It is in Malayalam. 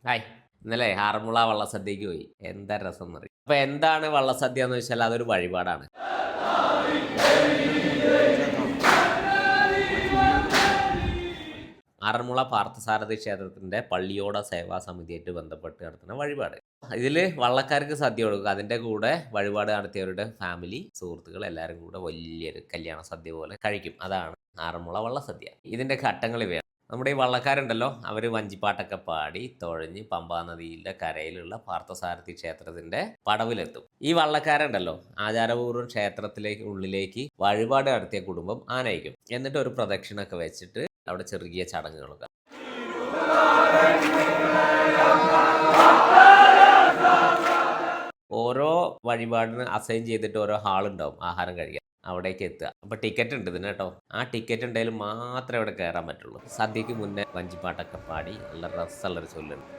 ഹായ്. ഇന്നലെ ആറന്മുള വള്ളസദ്യക്ക് പോയി. എന്താ രസം എന്നറിയോ? അപ്പൊ എന്താണ് വള്ളസദ്യ എന്ന് വെച്ചാൽ അതൊരു വഴിപാടാണ്. ആറന്മുള പാർത്ഥസാരഥി ക്ഷേത്രത്തിന്റെ പള്ളിയോട സേവാ സമിതിയായിട്ട് ബന്ധപ്പെട്ട് നടത്തുന്ന വഴിപാട്. ഇതില് വള്ളക്കാർക്ക് സദ്യ കൊടുക്കുക. അതിന്റെ കൂടെ വഴിപാട് നടത്തിയവരുടെ ഫാമിലി, സുഹൃത്തുക്കൾ എല്ലാവരും കൂടെ വലിയൊരു കല്യാണ സദ്യ പോലെ കഴിക്കും. അതാണ് ആറന്മുള വള്ളസദ്യ. ഇതിന്റെ ഘട്ടങ്ങൾ ഇവയാണ്. നമ്മുടെ ഈ വള്ളക്കാരുണ്ടല്ലോ, അവർ വഞ്ചിപ്പാട്ടൊക്കെ പാടി തുഴഞ്ഞ് പമ്പാ നദിയുടെ കരയിലുള്ള പാർത്ഥസാരഥി ക്ഷേത്രത്തിന്റെ പടവിലെത്തും. ഈ വള്ളക്കാരുണ്ടല്ലോ, ആചാരപൂർവ്വം ക്ഷേത്രത്തിലേക്ക് ഉള്ളിലേക്ക് വഴിപാട് നടത്തിയ കുടുംബം ആനയിക്കും. എന്നിട്ട് ഒരു പ്രദക്ഷിണൊക്കെ വെച്ചിട്ട് അവിടെ ചെറിയ ചടങ്ങുകളൊക്കെ. ഓരോ വഴിപാടിന് അസൈൻ ചെയ്തിട്ട് ഓരോ ഹാളുണ്ടാവും ആഹാരം കഴിക്കാൻ. അവിടേക്ക് എത്തുക. അപ്പോൾ ടിക്കറ്റ് ഉണ്ട് ഇതിന് കേട്ടോ. ആ ടിക്കറ്റ് ഉണ്ടെങ്കിൽ മാത്രമേ അവിടെ കയറാൻ പറ്റുള്ളൂ. സദ്യക്ക് മുന്നേ വഞ്ചിപ്പാട്ടൊക്കെ പാടി നല്ല രസമുള്ളൊരു ചൊല്ലുണ്ട്.